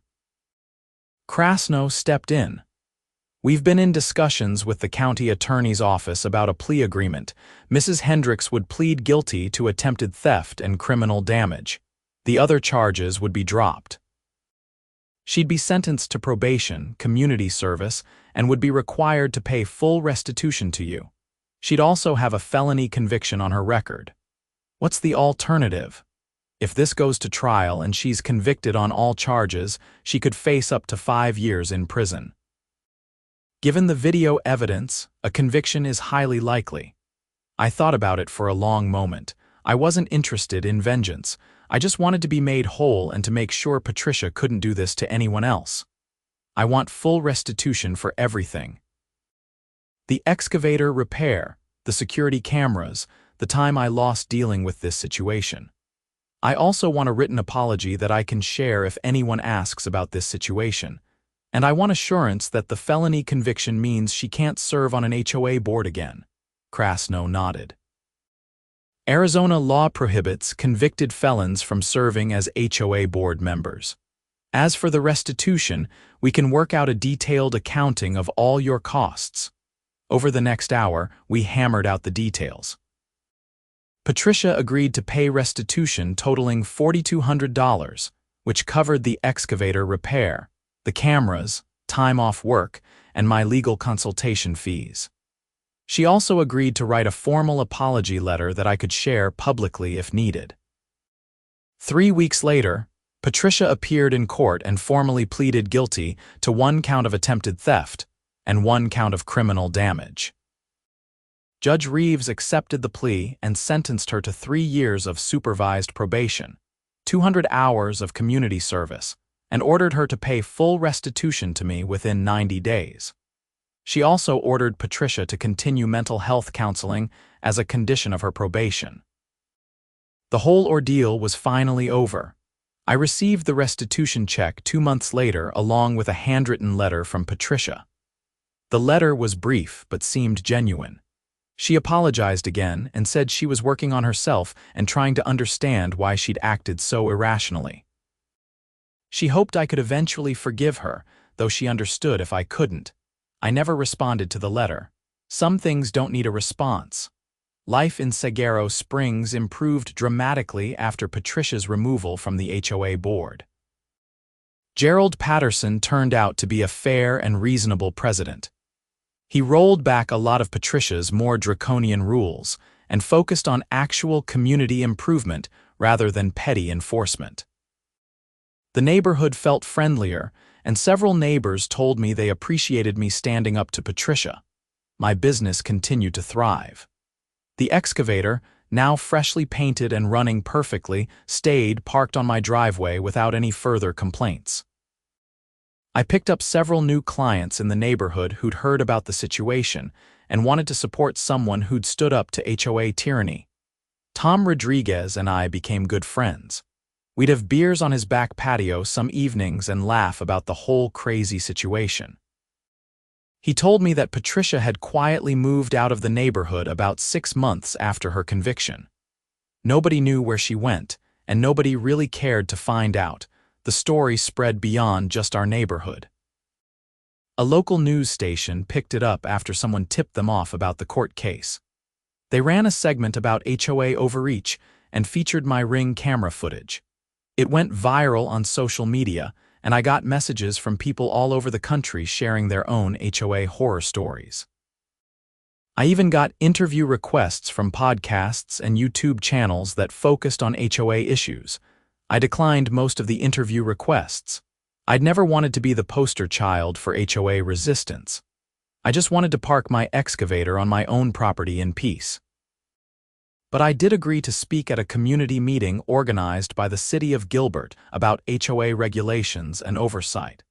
Krasno stepped in. "We've been in discussions with the county attorney's office about a plea agreement. Mrs. Hendricks would plead guilty to attempted theft and criminal damage. The other charges would be dropped. She'd be sentenced to probation, community service, and would be required to pay full restitution to you. She'd also have a felony conviction on her record. What's the alternative? If this goes to trial and she's convicted on all charges, she could face up to 5 years in prison. Given the video evidence, a conviction is highly likely." I thought about it for a long moment. I wasn't interested in vengeance. I just wanted to be made whole and to make sure Patricia couldn't do this to anyone else. I want full restitution for everything. The excavator repair, the security cameras, the time I lost dealing with this situation. I also want a written apology that I can share if anyone asks about this situation. And I want assurance that the felony conviction means she can't serve on an HOA board again." Krasno nodded. "Arizona law prohibits convicted felons from serving as HOA board members. As for the restitution, we can work out a detailed accounting of all your costs." Over the next hour, we hammered out the details. Patricia agreed to pay restitution totaling $4,200, which covered the excavator repair, the cameras, time off work, and my legal consultation fees. She also agreed to write a formal apology letter that I could share publicly if needed. 3 weeks later, Patricia appeared in court and formally pleaded guilty to 1 count of attempted theft and 1 count of criminal damage. Judge Reeves accepted the plea and sentenced her to 3 years of supervised probation, 200 hours of community service, and ordered her to pay full restitution to me within 90 days. She also ordered Patricia to continue mental health counseling as a condition of her probation. The whole ordeal was finally over. I received the restitution check 2 months later along with a handwritten letter from Patricia. The letter was brief but seemed genuine. She apologized again and said she was working on herself and trying to understand why she'd acted so irrationally. She hoped I could eventually forgive her, though she understood if I couldn't. I never responded to the letter. Some things don't need a response. Life in Seguero Springs improved dramatically after Patricia's removal from the HOA board. Gerald Patterson turned out to be a fair and reasonable president. He rolled back a lot of Patricia's more draconian rules and focused on actual community improvement rather than petty enforcement. The neighborhood felt friendlier, and several neighbors told me they appreciated me standing up to Patricia. My business continued to thrive. The excavator, now freshly painted and running perfectly, stayed parked on my driveway without any further complaints. I picked up several new clients in the neighborhood who'd heard about the situation and wanted to support someone who'd stood up to HOA tyranny. Tom Rodriguez and I became good friends. We'd have beers on his back patio some evenings and laugh about the whole crazy situation. He told me that Patricia had quietly moved out of the neighborhood about 6 months after her conviction. Nobody knew where she went, and nobody really cared to find out. The story spread beyond just our neighborhood. A local news station picked it up after someone tipped them off about the court case. They ran a segment about HOA overreach and featured my Ring camera footage. It went viral on social media, and I got messages from people all over the country sharing their own HOA horror stories. I even got interview requests from podcasts and YouTube channels that focused on HOA issues. I declined most of the interview requests. I'd never wanted to be the poster child for HOA resistance. I just wanted to park my excavator on my own property in peace. But I did agree to speak at a community meeting organized by the city of Gilbert about HOA regulations and oversight.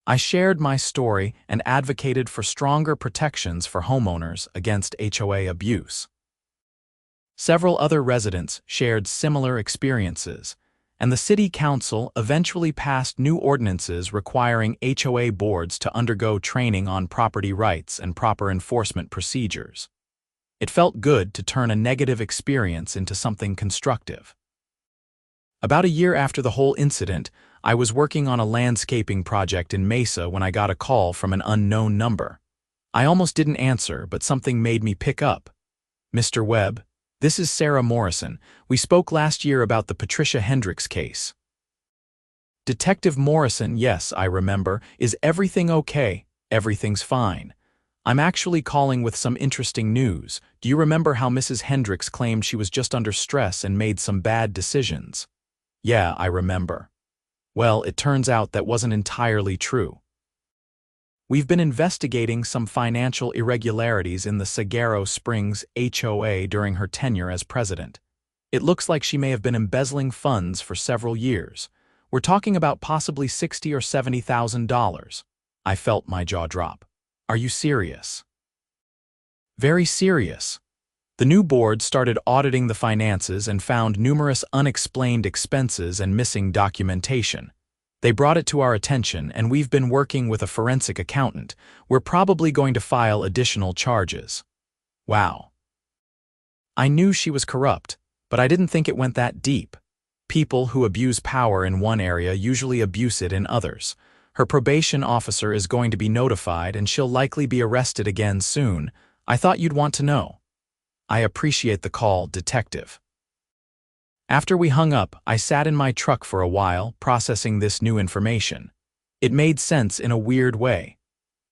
I shared my story and advocated for stronger protections for homeowners against HOA abuse. Several other residents shared similar experiences, and the city council eventually passed new ordinances requiring HOA boards to undergo training on property rights and proper enforcement procedures. It felt good to turn a negative experience into something constructive. About a year after the whole incident, I was working on a landscaping project in Mesa when I got a call from an unknown number. I almost didn't answer, but something made me pick up. "Mr. Webb, this is Sarah Morrison. We spoke last year about the Patricia Hendricks case." "Detective Morrison, yes, I remember. Is everything okay?" "Everything's fine. I'm actually calling with some interesting news. Do you remember how Mrs. Hendricks claimed she was just under stress and made some bad decisions?" "Yeah, I remember." "Well, it turns out that wasn't entirely true. We've been investigating some financial irregularities in the Sagaro Springs HOA during her tenure as president. It looks like she may have been embezzling funds for several years. We're talking about possibly $60,000 or $70,000. I felt my jaw drop. "Are you serious?" "Very serious. The new board started auditing the finances and found numerous unexplained expenses and missing documentation. They brought it to our attention, and we've been working with a forensic accountant. We're probably going to file additional charges." Wow. I knew she was corrupt, but I didn't think it went that deep. People who abuse power in one area usually abuse it in others. Her probation officer is going to be notified, and she'll likely be arrested again soon. I thought you'd want to know. "I appreciate the call, Detective." After we hung up, I sat in my truck for a while, processing this new information. It made sense in a weird way.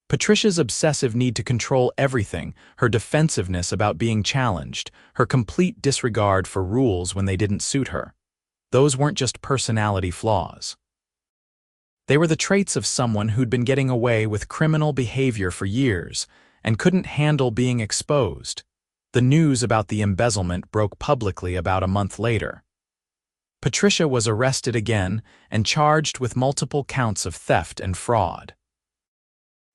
Patricia's obsessive need to control everything, her defensiveness about being challenged, her complete disregard for rules when they didn't suit her. Those weren't just personality flaws. They were the traits of someone who'd been getting away with criminal behavior for years and couldn't handle being exposed. The news about the embezzlement broke publicly about a month later. Patricia was arrested again and charged with multiple counts of theft and fraud.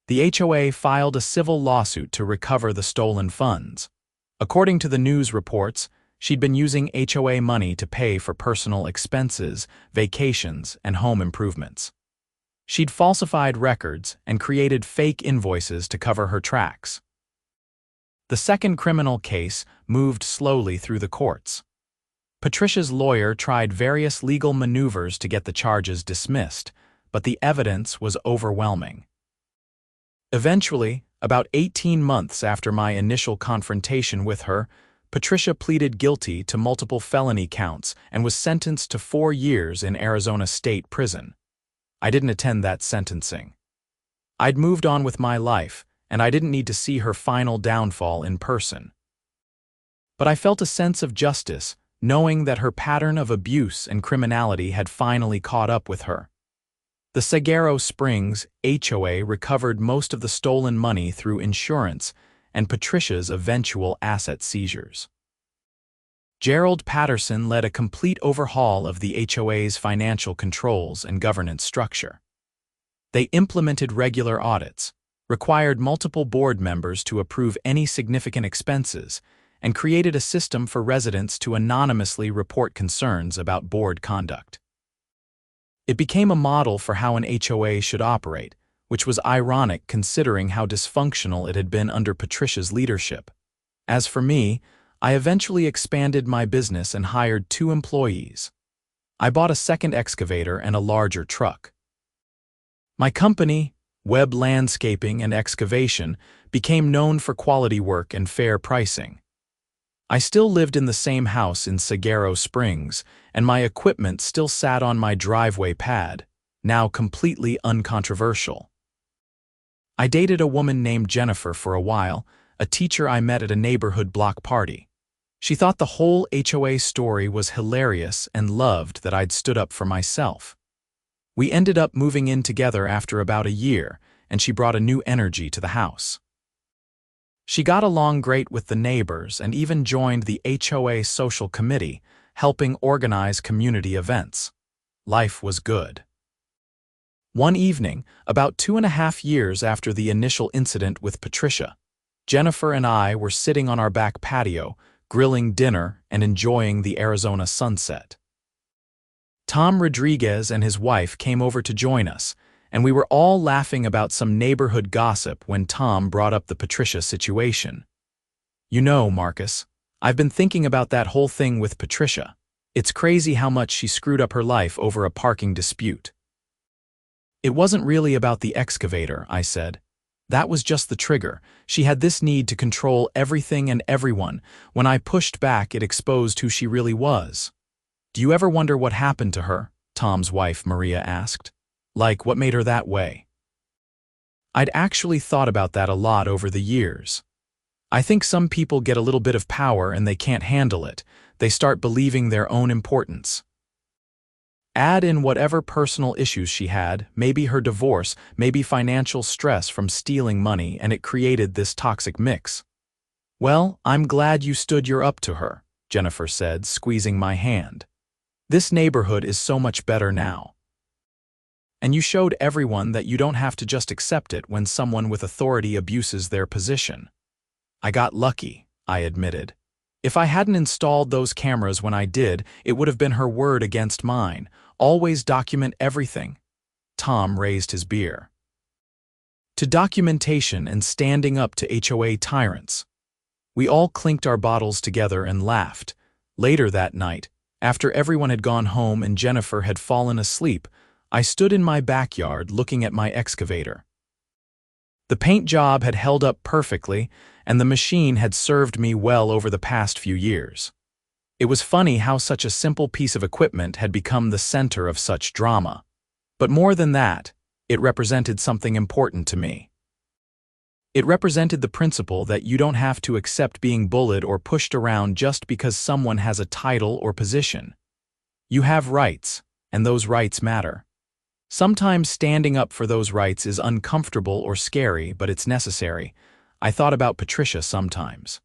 The HOA filed a civil lawsuit to recover the stolen funds. According to the news reports, she'd been using HOA money to pay for personal expenses, vacations, and home improvements. She'd falsified records and created fake invoices to cover her tracks. The second criminal case moved slowly through the courts. Patricia's lawyer tried various legal maneuvers to get the charges dismissed, but the evidence was overwhelming. Eventually, about 18 months after my initial confrontation with her, Patricia pleaded guilty to multiple felony counts and was sentenced to 4 years in Arizona State Prison. I didn't attend that sentencing. I'd moved on with my life, and I didn't need to see her final downfall in person. But I felt a sense of justice, knowing that her pattern of abuse and criminality had finally caught up with her. The Sagaro Springs HOA recovered most of the stolen money through insurance and Patricia's eventual asset seizures. Gerald Patterson led a complete overhaul of the HOA's financial controls and governance structure. They implemented regular audits, required multiple board members to approve any significant expenses, and created a system for residents to anonymously report concerns about board conduct. It became a model for how an HOA should operate, which was ironic considering how dysfunctional it had been under Patricia's leadership. As for me, I eventually expanded my business and hired 2 employees. I bought a second excavator and a larger truck. My company, Webb Landscaping and Excavation, became known for quality work and fair pricing. I still lived in the same house in Sagaro Springs, and my equipment still sat on my driveway pad, now completely uncontroversial. I dated a woman named Jennifer for a while, a teacher I met at a neighborhood block party. She thought the whole HOA story was hilarious and loved that I'd stood up for myself. We ended up moving in together after about a year, and she brought a new energy to the house. She got along great with the neighbors and even joined the HOA social committee, helping organize community events. Life was good. One evening, about 2.5 years after the initial incident with Patricia, Jennifer and I were sitting on our back patio, grilling dinner and enjoying the Arizona sunset. Tom Rodriguez and his wife came over to join us, and we were all laughing about some neighborhood gossip when Tom brought up the Patricia situation. You know, Marcus, I've been thinking about that whole thing with Patricia. It's crazy how much she screwed up her life over a parking dispute. It wasn't really about the excavator, I said. That was just the trigger. She had this need to control everything and everyone. When I pushed back, it exposed who she really was. Do you ever wonder what happened to her? Tom's wife, Maria, asked. Like, what made her that way? I'd actually thought about that a lot over the years. I think some people get a little bit of power and they can't handle it. They start believing their own importance. Add in whatever personal issues she had, maybe her divorce, maybe financial stress from stealing money, and it created this toxic mix. Well, I'm glad you stood your up to her, Jennifer said, squeezing my hand. This neighborhood is so much better now. And you showed everyone that you don't have to just accept it when someone with authority abuses their position. I got lucky, I admitted. If I hadn't installed those cameras when I did, it would have been her word against mine. Always document everything. Tom raised his beer. To documentation and standing up to HOA tyrants. We all clinked our bottles together and laughed. Later that night, after everyone had gone home and Jennifer had fallen asleep, I stood in my backyard looking at my excavator. The paint job had held up perfectly, and the machine had served me well over the past few years. It was funny how such a simple piece of equipment had become the center of such drama. But more than that, it represented something important to me. It represented the principle that you don't have to accept being bullied or pushed around just because someone has a title or position. You have rights, and those rights matter. Sometimes standing up for those rights is uncomfortable or scary, but it's necessary. I thought about Patricia sometimes.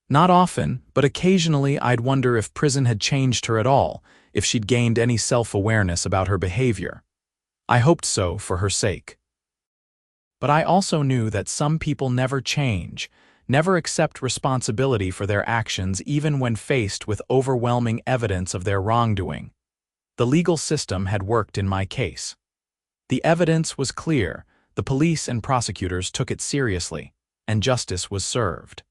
Not often, but occasionally I'd wonder if prison had changed her at all, if she'd gained any self-awareness about her behavior. I hoped so for her sake. But I also knew that some people never change, never accept responsibility for their actions even when faced with overwhelming evidence of their wrongdoing. The legal system had worked in my case. The evidence was clear, the police and prosecutors took it seriously, and justice was served.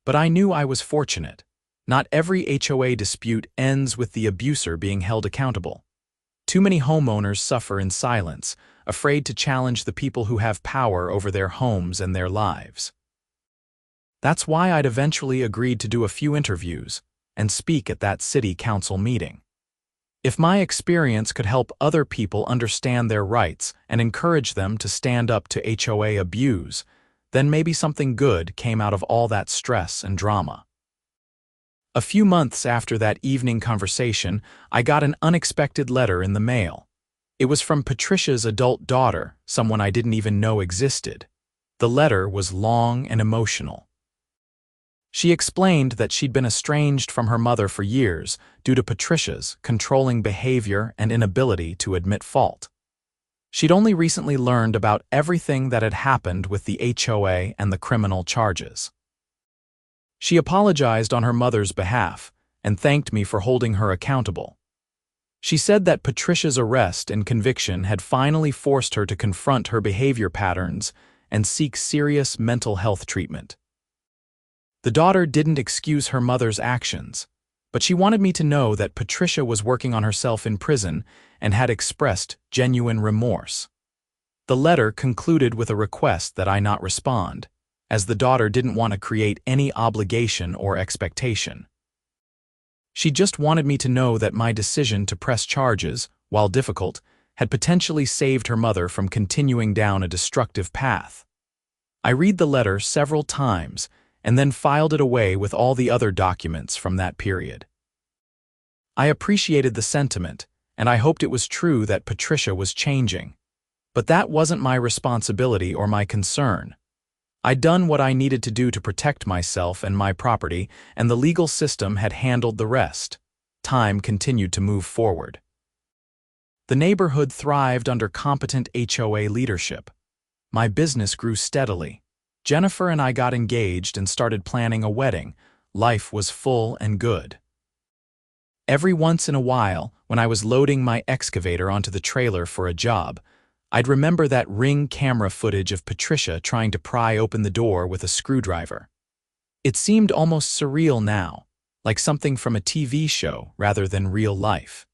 But I knew I was fortunate. Not every HOA dispute ends with the abuser being held accountable. Too many homeowners suffer in silence, afraid to challenge the people who have power over their homes and their lives. That's why I'd eventually agreed to do a few interviews and speak at that city council meeting. If my experience could help other people understand their rights and encourage them to stand up to HOA abuse, then maybe something good came out of all that stress and drama. A few months after that evening conversation, I got an unexpected letter in the mail. It was from Patricia's adult daughter, someone I didn't even know existed. The letter was long and emotional. She explained that she'd been estranged from her mother for years due to Patricia's controlling behavior and inability to admit fault. She'd only recently learned about everything that had happened with the HOA and the criminal charges. She apologized on her mother's behalf and thanked me for holding her accountable. She said that Patricia's arrest and conviction had finally forced her to confront her behavior patterns and seek serious mental health treatment. The daughter didn't excuse her mother's actions, but she wanted me to know that Patricia was working on herself in prison and had expressed genuine remorse. The letter concluded with a request that I not respond, as the daughter didn't want to create any obligation or expectation. She just wanted me to know that my decision to press charges, while difficult, had potentially saved her mother from continuing down a destructive path. I read the letter several times and then filed it away with all the other documents from that period. I appreciated the sentiment, and I hoped it was true that Patricia was changing. But that wasn't my responsibility or my concern. I'd done what I needed to do to protect myself and my property, and the legal system had handled the rest. Time continued to move forward. The neighborhood thrived under competent HOA leadership. My business grew steadily. Jennifer and I got engaged and started planning a wedding. Life was full and good. Every once in a while, when I was loading my excavator onto the trailer for a job, I'd remember that Ring camera footage of Patricia trying to pry open the door with a screwdriver. It seemed almost surreal now, like something from a TV show rather than real life.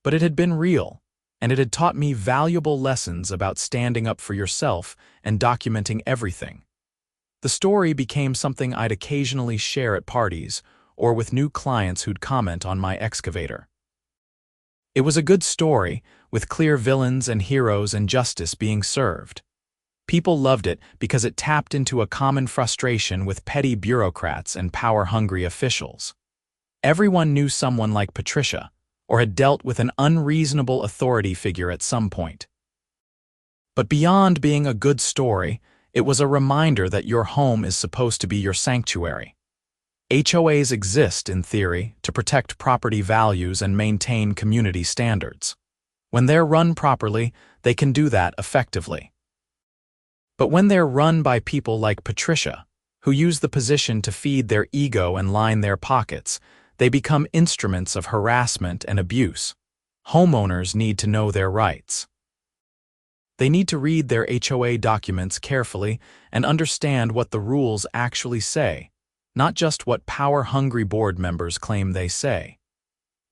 But it had been real, and it had taught me valuable lessons about standing up for yourself and documenting everything. The story became something I'd occasionally share at parties or with new clients who'd comment on my excavator. It was a good story, with clear villains and heroes and justice being served. People loved it because it tapped into a common frustration with petty bureaucrats and power-hungry officials. Everyone knew someone like Patricia, or had dealt with an unreasonable authority figure at some point. But beyond being a good story, it was a reminder that your home is supposed to be your sanctuary. HOAs exist, in theory, to protect property values and maintain community standards. When they're run properly, they can do that effectively. But when they're run by people like Patricia, who use the position to feed their ego and line their pockets, they become instruments of harassment and abuse. Homeowners need to know their rights. They need to read their HOA documents carefully and understand what the rules actually say, not just what power-hungry board members claim they say.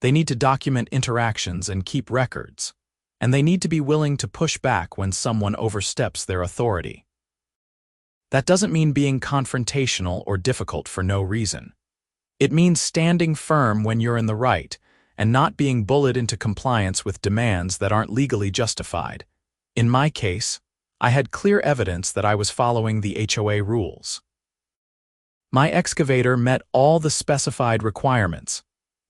They need to document interactions and keep records, and they need to be willing to push back when someone oversteps their authority. That doesn't mean being confrontational or difficult for no reason. It means standing firm when you're in the right and not being bullied into compliance with demands that aren't legally justified. In my case, I had clear evidence that I was following the HOA rules. My excavator met all the specified requirements.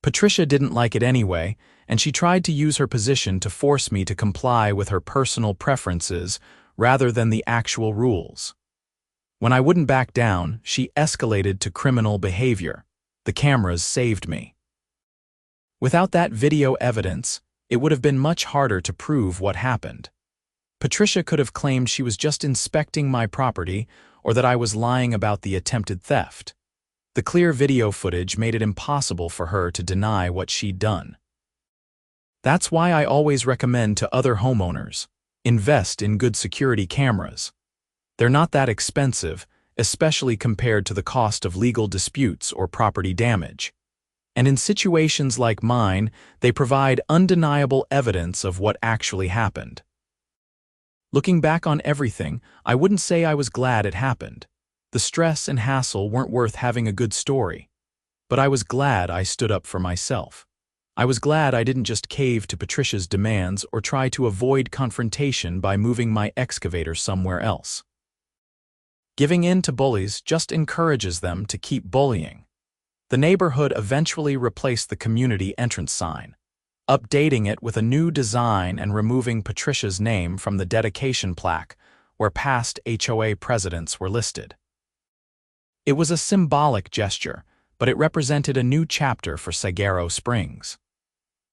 Patricia didn't like it anyway, and she tried to use her position to force me to comply with her personal preferences rather than the actual rules. When I wouldn't back down, she escalated to criminal behavior. The cameras saved me. Without that video evidence, it would have been much harder to prove what happened. Patricia could have claimed she was just inspecting my property or that I was lying about the attempted theft. The clear video footage made it impossible for her to deny what she'd done. That's why I always recommend to other homeowners, invest in good security cameras. They're not that expensive, especially compared to the cost of legal disputes or property damage. And in situations like mine, they provide undeniable evidence of what actually happened. Looking back on everything, I wouldn't say I was glad it happened. The stress and hassle weren't worth having a good story. But I was glad I stood up for myself. I was glad I didn't just cave to Patricia's demands or try to avoid confrontation by moving my excavator somewhere else. Giving in to bullies just encourages them to keep bullying. The neighborhood eventually replaced the community entrance sign, updating it with a new design and removing Patricia's name from the dedication plaque where past HOA presidents were listed. It was a symbolic gesture, but it represented a new chapter for Saguaro Springs.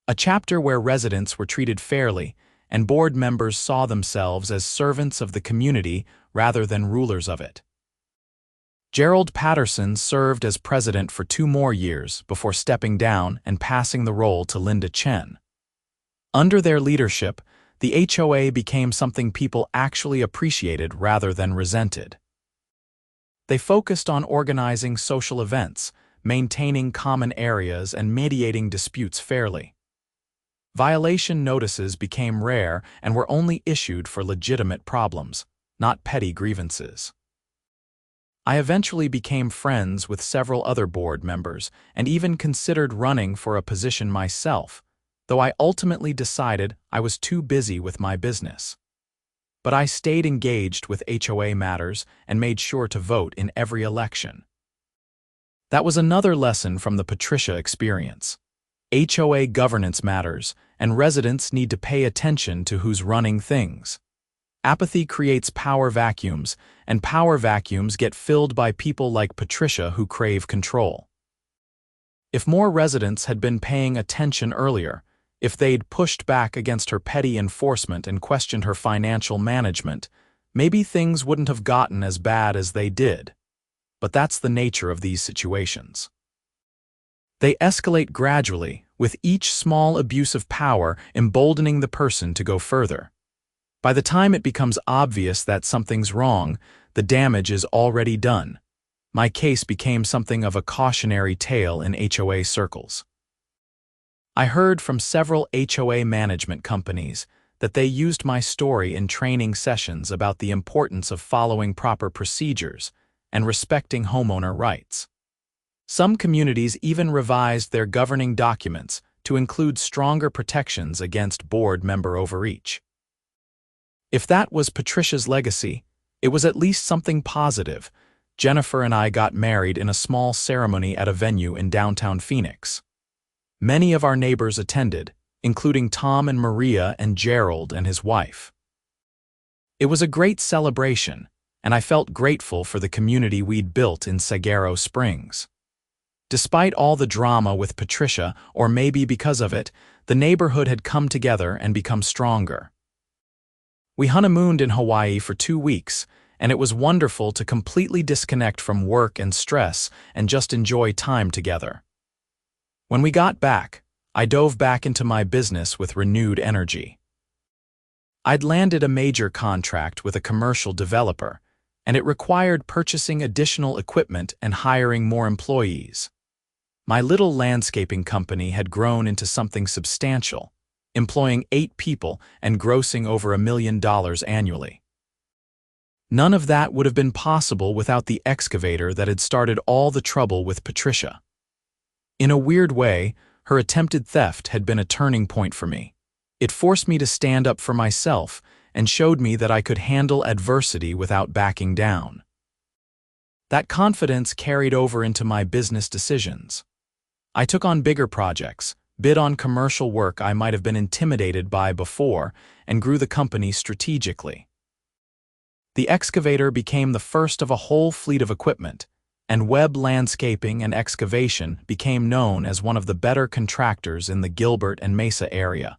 A chapter where residents were treated fairly and board members saw themselves as servants of the community rather than rulers of it. Gerald Patterson served as president for 2 more years before stepping down and passing the role to Linda Chen. Under their leadership, the HOA became something people actually appreciated rather than resented. They focused on organizing social events, maintaining common areas, and mediating disputes fairly. Violation notices became rare and were only issued for legitimate problems, not petty grievances. I eventually became friends with several other board members and even considered running for a position myself, though I ultimately decided I was too busy with my business. But I stayed engaged with HOA matters and made sure to vote in every election. That was another lesson from the Patricia experience. HOA governance matters, and residents need to pay attention to who's running things. Apathy creates power vacuums, and power vacuums get filled by people like Patricia who crave control. If more residents had been paying attention earlier, if they'd pushed back against her petty enforcement and questioned her financial management, maybe things wouldn't have gotten as bad as they did. But that's the nature of these situations. They escalate gradually, with each small abuse of power emboldening the person to go further. By the time it becomes obvious that something's wrong, the damage is already done. My case became something of a cautionary tale in HOA circles. I heard from several HOA management companies that they used my story in training sessions about the importance of following proper procedures and respecting homeowner rights. Some communities even revised their governing documents to include stronger protections against board member overreach. If that was Patricia's legacy, it was at least something positive. Jennifer and I got married in a small ceremony at a venue in downtown Phoenix. Many of our neighbors attended, including Tom and Maria and Gerald and his wife. It was a great celebration, and I felt grateful for the community we'd built in Saguaro Springs. Despite all the drama with Patricia, or maybe because of it, the neighborhood had come together and become stronger. We honeymooned in Hawaii for 2 weeks, and it was wonderful to completely disconnect from work and stress and just enjoy time together. When we got back, I dove back into my business with renewed energy. I'd landed a major contract with a commercial developer, and it required purchasing additional equipment and hiring more employees. My little landscaping company had grown into something substantial, employing 8 people and grossing over $1 million annually. None of that would have been possible without the excavator that had started all the trouble with Patricia. In a weird way, her attempted theft had been a turning point for me. It forced me to stand up for myself and showed me that I could handle adversity without backing down. That confidence carried over into my business decisions. I took on bigger projects, bid on commercial work I might have been intimidated by before, and grew the company strategically. The excavator became the first of a whole fleet of equipment, and Webb Landscaping and Excavation became known as one of the better contractors in the Gilbert and Mesa area.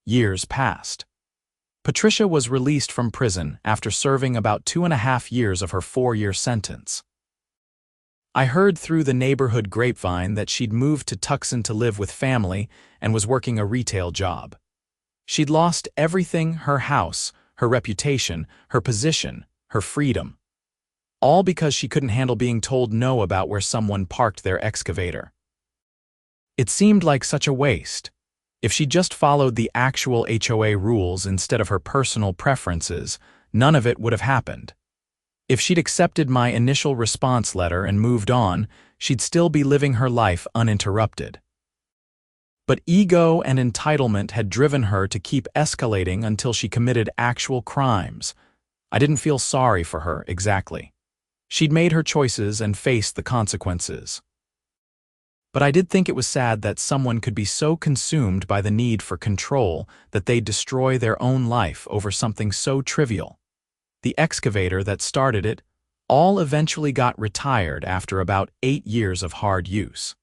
Years passed. Patricia was released from prison after serving about 2.5 years of her 4-year sentence. I heard through the neighborhood grapevine that she'd moved to Tucson to live with family and was working a retail job. She'd lost everything: her house, her reputation, her position, her freedom. All because she couldn't handle being told no about where someone parked their excavator. It seemed like such a waste. If she just followed the actual HOA rules instead of her personal preferences, none of it would have happened. If she'd accepted my initial response letter and moved on, she'd still be living her life uninterrupted. But ego and entitlement had driven her to keep escalating until she committed actual crimes. I didn't feel sorry for her, exactly. She'd made her choices and faced the consequences. But I did think it was sad that someone could be so consumed by the need for control that they'd destroy their own life over something so trivial. The excavator that started it all eventually got retired after about 8 years of hard use.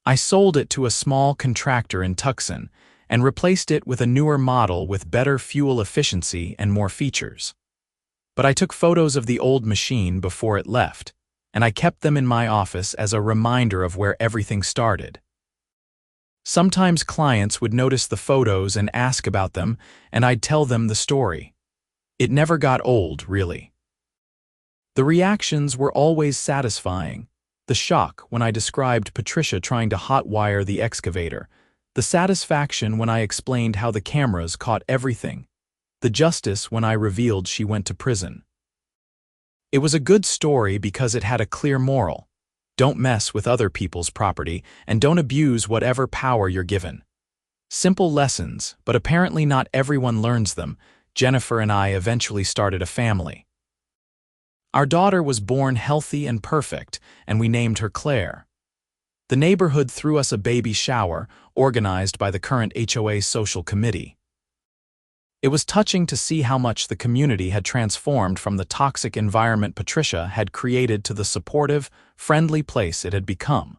I sold it to a small contractor in Tucson and replaced it with a newer model with better fuel efficiency and more features. But I took photos of the old machine before it left, and I kept them in my office as a reminder of where everything started. Sometimes clients would notice the photos and ask about them, and I'd tell them the story. It never got old, really. The reactions were always satisfying. The shock when I described Patricia trying to hotwire the excavator, the satisfaction when I explained how the cameras caught everything, the justice when I revealed she went to prison. It was a good story because it had a clear moral. Don't mess with other people's property and don't abuse whatever power you're given. Simple lessons, but apparently not everyone learns them. Jennifer and I eventually started a family. Our daughter was born healthy and perfect, and we named her Claire. The neighborhood threw us a baby shower, organized by the current HOA social committee. It was touching to see how much the community had transformed from the toxic environment Patricia had created to the supportive, friendly place it had become.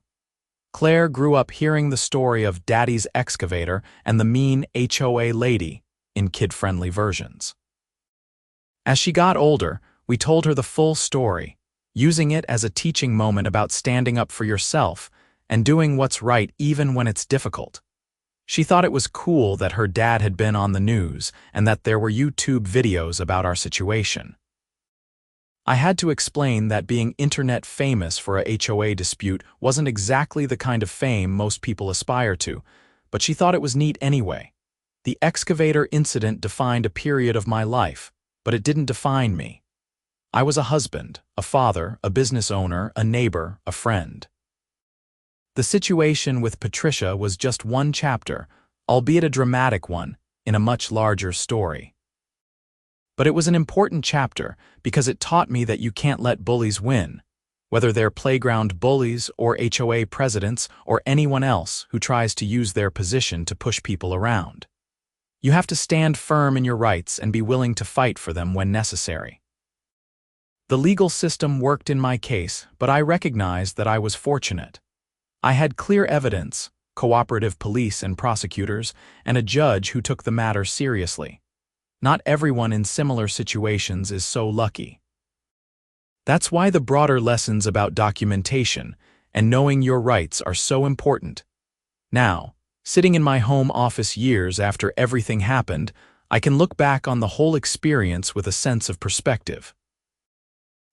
Claire grew up hearing the story of Daddy's excavator and the mean HOA lady in kid-friendly versions. As she got older, we told her the full story, using it as a teaching moment about standing up for yourself and doing what's right even when it's difficult. She thought it was cool that her dad had been on the news and that there were YouTube videos about our situation. I had to explain that being internet famous for a HOA dispute wasn't exactly the kind of fame most people aspire to, but she thought it was neat anyway. The Excavator incident defined a period of my life, but it didn't define me. I was a husband, a father, a business owner, a neighbor, a friend. The situation with Patricia was just one chapter, albeit a dramatic one, in a much larger story. But it was an important chapter because it taught me that you can't let bullies win, whether they're playground bullies or HOA presidents or anyone else who tries to use their position to push people around. You have to stand firm in your rights and be willing to fight for them when necessary. The legal system worked in my case, but I recognized that I was fortunate. I had clear evidence, cooperative police and prosecutors, and a judge who took the matter seriously. Not everyone in similar situations is so lucky. That's why the broader lessons about documentation and knowing your rights are so important. Now, sitting in my home office years after everything happened, I can look back on the whole experience with a sense of perspective.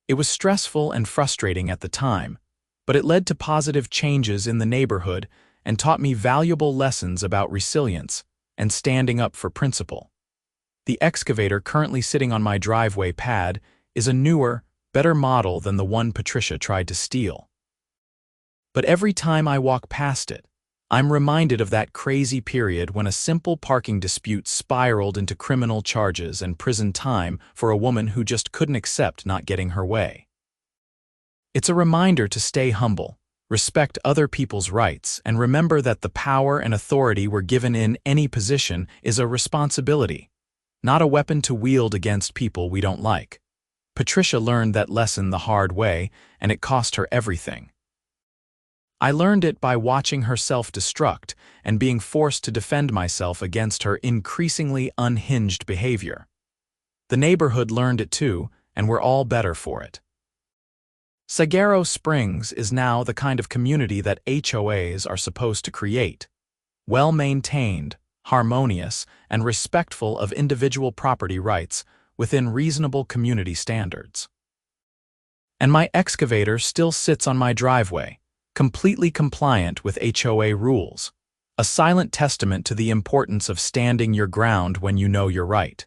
It was stressful and frustrating at the time, but it led to positive changes in the neighborhood and taught me valuable lessons about resilience and standing up for principle. The excavator currently sitting on my driveway pad is a newer, better model than the one Patricia tried to steal. But every time I walk past it, I'm reminded of that crazy period when a simple parking dispute spiraled into criminal charges and prison time for a woman who just couldn't accept not getting her way. It's a reminder to stay humble, respect other people's rights, and remember that the power and authority we're given in any position is a responsibility, not a weapon to wield against people we don't like. Patricia learned that lesson the hard way, and it cost her everything. I learned it by watching her self-destruct and being forced to defend myself against her increasingly unhinged behavior. The neighborhood learned it too, and we're all better for it. Saguaro Springs is now the kind of community that HOAs are supposed to create. Well-maintained, harmonious, and respectful of individual property rights within reasonable community standards. And my excavator still sits on my driveway, completely compliant with HOA rules, a silent testament to the importance of standing your ground when you know you're right.